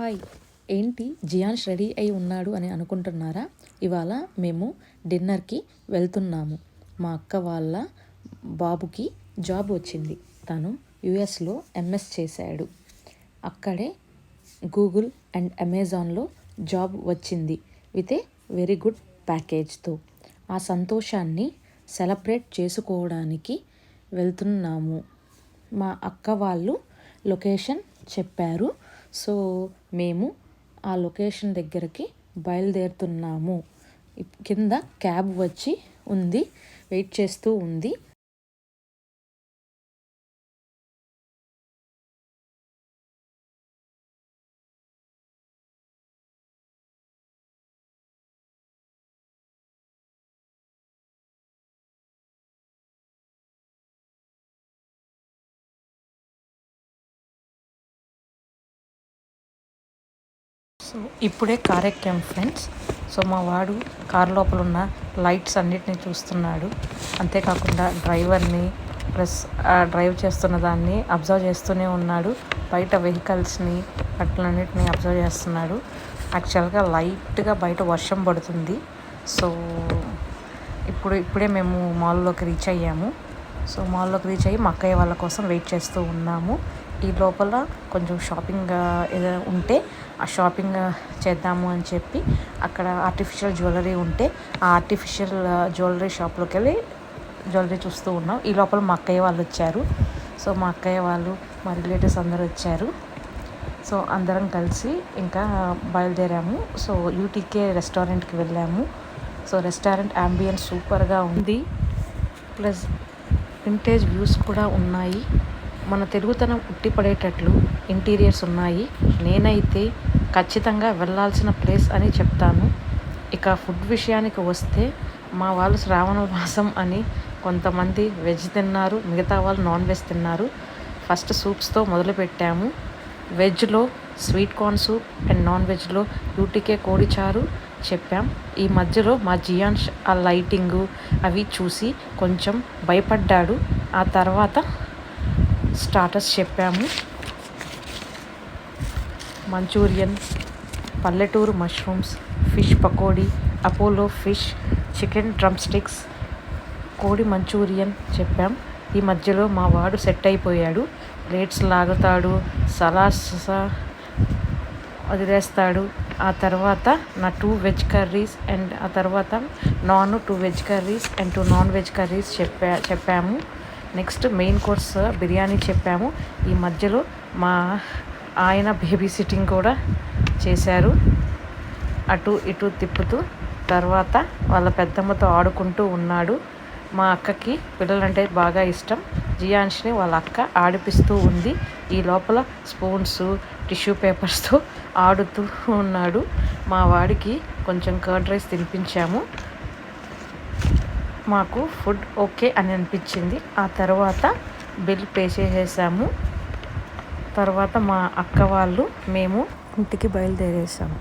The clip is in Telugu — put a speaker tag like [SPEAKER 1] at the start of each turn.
[SPEAKER 1] హాయ్, ఏంటి జియాన్ష్ రెడీ అయి ఉన్నాడు అని అనుకుంటున్నారా? ఇవాళ మేము డిన్నర్కి వెళ్తున్నాము. మా అక్క వాళ్ళ బాబుకి జాబ్ వచ్చింది. తను యుఎస్లో ఎంఎస్ చేశాడు. అక్కడే గూగుల్ అండ్ అమెజాన్లో జాబ్ వచ్చింది విత్ ఏ వెరీ గుడ్ ప్యాకేజ్తో. ఆ సంతోషాన్ని సెలబ్రేట్ చేసుకోవడానికి వెళ్తున్నాము. మా అక్క వాళ్ళు లొకేషన్ చెప్పారు. సో మేము ఆ లొకేషన్ దగ్గరికి బయలుదేరుతున్నాము. కింద క్యాబ్ వచ్చి ఉంది, వెయిట్ చేస్తూ ఉంది. సో ఇప్పుడే కార్ ఎక్కాం ఫ్రెండ్స్. సో మా వాడు కార్ లోపల ఉన్న లైట్స్ అన్నిటిని చూస్తున్నాడు. అంతేకాకుండా డ్రైవర్ని ప్లస్ డ్రైవ్ చేస్తున్న దాన్ని అబ్జర్వ్ చేస్తూనే ఉన్నాడు. బయట వెహికల్స్ని అట్లన్నిటిని అబ్జర్వ్ చేస్తున్నాడు. యాక్చువల్గా లైట్గా బయట వర్షం పడుతుంది. సో ఇప్పుడే మేము మాల్లోకి రీచ్ అయ్యాము. సో మాల్లోకి రీచ్ అయ్యి మా అక్కయ్య వాళ్ళ కోసం వెయిట్ చేస్తూ ఉన్నాము. ఈ లోపల కొంచెం షాపింగ్ ఏదైనా ఉంటే ఆ షాపింగ్ చేద్దాము అని చెప్పి అక్కడ ఆర్టిఫిషియల్ జ్యువెలరీ ఉంటే ఆ ఆర్టిఫిషియల్ జ్యువెలరీ షాప్లోకి వెళ్ళి జ్యువెలరీ చూస్తూ ఉన్నాం. ఈ లోపల మా అక్కయ్య వాళ్ళు వచ్చారు. సో మా అక్కయ్య వాళ్ళు, మా రిలేటివ్స్ అందరూ వచ్చారు. సో అందరం కలిసి ఇంకా బయలుదేరాము. సో యూటీకే రెస్టారెంట్కి వెళ్ళాము. సో రెస్టారెంట్ అంబియన్స్ సూపర్గా ఉంది. ప్లస్ వింటేజ్ వ్యూస్ కూడా ఉన్నాయి. మన తెలుగుతనం ఉట్టిపడేటట్లు ఇంటీరియర్స్ ఉన్నాయి. నేనైతే ఖచ్చితంగా వెళ్ళాల్సిన ప్లేస్ అని చెప్తాను. ఇక ఫుడ్ విషయానికి వస్తే మా వాళ్ళు శ్రావణ మాసం అని కొంతమంది వెజ్ తిన్నారు, మిగతా వాళ్ళు నాన్ వెజ్ తిన్నారు. ఫస్ట్ సూప్స్తో మొదలుపెట్టాము. వెజ్లో sweet corn soup and non వెజ్లో యూటీకే కోడిచారు చెప్పాం. ఈ మధ్యలో మా జియాన్ష్ ఆ లైటింగు అవి చూసి కొంచెం భయపడ్డాడు. ఆ తర్వాత స్టార్టర్స్ చెప్పాము. మంచూరియన్, పల్లెటూరు mushrooms, fish pakodi, Apollo fish, chicken drumsticks, కోడి మంచూరియన్ చెప్పాం. ఈ మధ్యలో మా వాడు సెట్ అయిపోయాడు. ప్లేట్స్ లాగుతాడు, సలాడ్స్ వదిలేస్తాడు. ఆ తర్వాత నా 2 వెజ్ కర్రీస్ అండ్ ఆ తర్వాత 2 veg curries and 2 non veg curries చెప్పాము. నెక్స్ట్ మెయిన్ కోర్స్ బిర్యానీ చెప్పాము. ఈ మధ్యలో మా ఆయన బేబీ సిట్టింగ్ కూడా చేశారు, అటు ఇటు తిప్పుతూ. తర్వాత వాళ్ళ పెద్దమ్మతో ఆడుకుంటూ ఉన్నాడు. మా అక్కకి పిల్లలంటే బాగా ఇష్టం. జియాన్ష్ని వాళ్ళ అక్క ఆడిపిస్తూ ఉంది. ఈ లోపల స్పూన్స్, టిష్యూ పేపర్స్తో ఆడుతూ ఉన్నాడు. మా వాడికి కొంచెం కర్డ్ రైస్ తినిపించాము. మాకు ఫుడ్ ఓకే అని అనిపించింది. ఆ తర్వాత బిల్ పే చేసేసాము. తర్వాత మా అక్క వాళ్ళు మేము ఇంటికి బయలుదేరేసాము.